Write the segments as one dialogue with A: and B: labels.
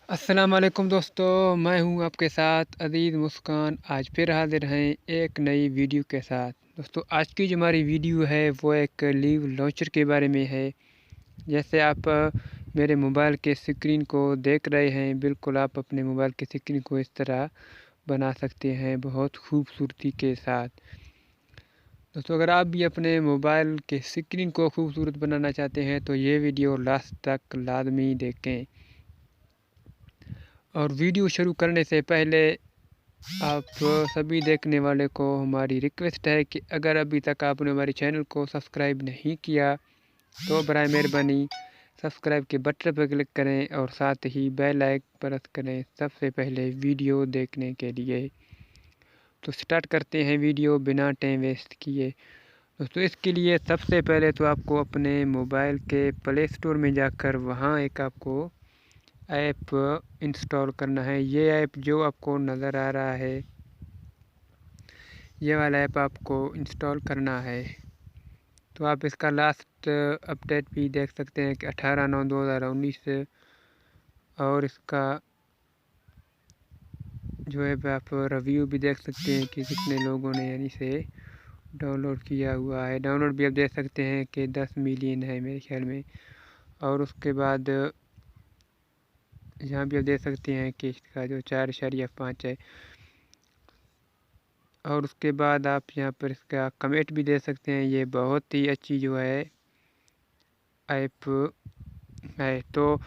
A: अस्सलाम वालेकुम दोस्तों, मैं हूं आपके साथ अज़ीज़ मुस्कान। आज फिर हाज़िर हैं एक नई वीडियो के साथ। दोस्तों आज की जो हमारी वीडियो है वो एक लीव लॉन्चर के बारे में है। जैसे आप मेरे मोबाइल के स्क्रीन को देख रहे हैं, बिल्कुल आप अपने मोबाइल के स्क्रीन को इस तरह बना सकते हैं बहुत खूबसूरती के साथ। दोस्तों अगर आप भी अपने मोबाइल के स्क्रीन को खूबसूरत बनाना चाहते हैं तो ये वीडियो लास्ट तक लाजमी देखें। और वीडियो शुरू करने से पहले आप सभी देखने वाले को हमारी रिक्वेस्ट है कि अगर अभी तक आपने हमारे चैनल को सब्सक्राइब नहीं किया तो बराए मेहरबानी सब्सक्राइब के बटन पर क्लिक करें और साथ ही बेल आइकन प्रेस करें सबसे पहले वीडियो देखने के लिए। तो स्टार्ट करते हैं वीडियो बिना टाइम वेस्ट किए। दोस्तों इसके लिए सबसे पहले तो आपको अपने मोबाइल के प्ले स्टोर में जाकर वहाँ एक आपको ऐप इंस्टॉल करना है। ये ऐप जो आपको नज़र आ रहा है, ये वाला ऐप आपको इंस्टॉल करना है। तो आप इसका लास्ट अपडेट भी देख सकते हैं कि 18/9/2019 और इसका जो है आप रिव्यू भी देख सकते हैं कि कितने लोगों ने यानी से डाउनलोड किया हुआ है। डाउनलोड भी आप देख सकते हैं कि 10 मिलियन है मेरे ख्याल में। और उसके बाद यहाँ भी आप देख सकते हैं कि इसका जो 4.5 है। और उसके बाद आप यहाँ पर इसका कमेंट भी दे सकते हैं। ये बहुत ही अच्छी जो है ऐप है। तो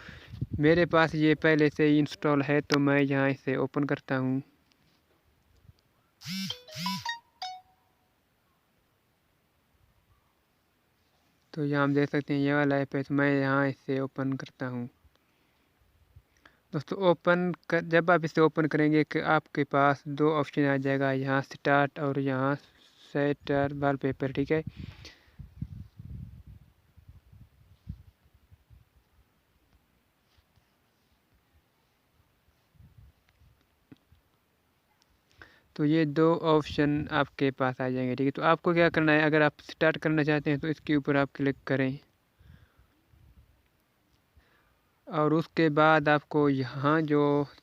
A: मेरे पास ये पहले से ही इंस्टॉल है तो मैं यहाँ इसे ओपन करता हूँ। तो यहाँ हम देख सकते हैं ये वाला ऐप है, तो मैं यहाँ इसे ओपन करता हूँ। दोस्तों जब आप इसे ओपन करेंगे कि आपके पास दो ऑप्शन आ जाएगा, यहाँ स्टार्ट और यहाँ सेट वॉलपेपर। ठीक है, तो ये दो ऑप्शन आपके पास आ जाएंगे। ठीक है, तो आपको क्या करना है, अगर आप स्टार्ट करना चाहते हैं तो इसके ऊपर आप क्लिक करें और उसके बाद आपको यहाँ जो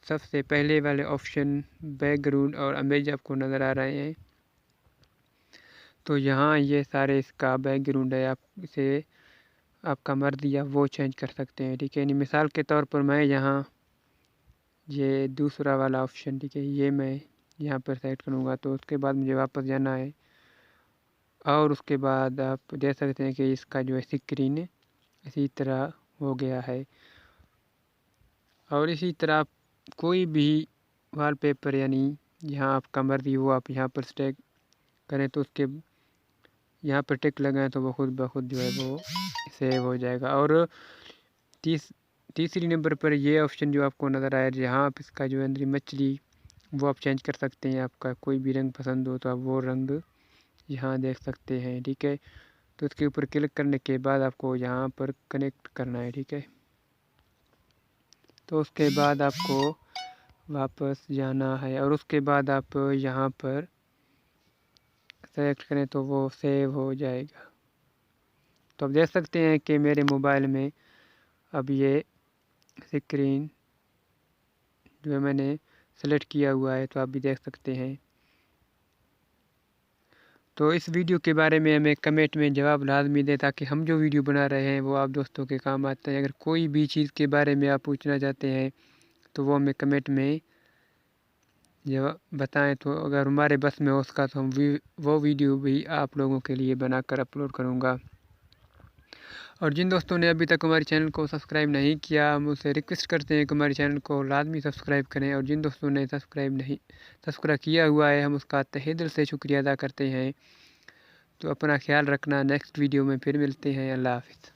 A: सबसे पहले वाले ऑप्शन बैकग्राउंड और इमेज आपको नज़र आ रहे हैं, तो यहाँ ये सारे इसका बैकग्राउंड है। आप इसे आपका मर्ज़ी आप वो चेंज कर सकते हैं। ठीक है, यानी मिसाल के तौर पर मैं यहाँ ये दूसरा वाला ऑप्शन, ठीक है, ये मैं यहाँ पर सेलेक्ट करूँगा। तो उसके बाद मुझे वापस जाना है और उसके बाद आप देख सकते हैं कि इसका जो है स्क्रीन इसी तरह हो गया है। और इसी तरह आप कोई भी वॉलपेपर यानी यहाँ आपका मर्ज़ी हो आप यहाँ पर स्टैक करें तो उसके यहाँ पर टिक लगाएं तो वो खुद ब खुद जो है वो सेव हो जाएगा। और तीसरी नंबर पर ये ऑप्शन जो आपको नज़र आया, जहाँ आप इसका जो है अंदर मछली वो आप चेंज कर सकते हैं। आपका कोई भी रंग पसंद हो तो आप वो रंग यहाँ देख सकते हैं। ठीक है, तो इसके ऊपर क्लिक करने के बाद आपको यहाँ पर कनेक्ट करना है। ठीक है, तो उसके बाद आपको वापस जाना है और उसके बाद आप यहाँ पर सेलेक्ट करें तो वो सेव हो जाएगा। तो आप देख सकते हैं कि मेरे मोबाइल में अब ये स्क्रीन जो है मैंने सेलेक्ट किया हुआ है, तो आप भी देख सकते हैं। तो इस वीडियो के बारे में हमें कमेंट में जवाब लाजमी दें ताकि हम जो वीडियो बना रहे हैं वो आप दोस्तों के काम आते हैं। अगर कोई भी चीज़ के बारे में आप पूछना चाहते हैं तो वो हमें कमेंट में जवाब बताएं, तो अगर हमारे बस में हो उसका तो हम वो वीडियो भी आप लोगों के लिए बनाकर अपलोड करूँगा। और जिन दोस्तों ने अभी तक हमारे चैनल को सब्सक्राइब नहीं किया, हम उससे रिक्वेस्ट करते हैं कि हमारे चैनल को लाजमी सब्सक्राइब करें। और जिन दोस्तों ने सब्सक्राइब किया हुआ है, हम उसका तहे दिल से शुक्रिया अदा करते हैं। तो अपना ख्याल रखना, नेक्स्ट वीडियो में फिर मिलते हैं। अल्लाह हाफ़िज़।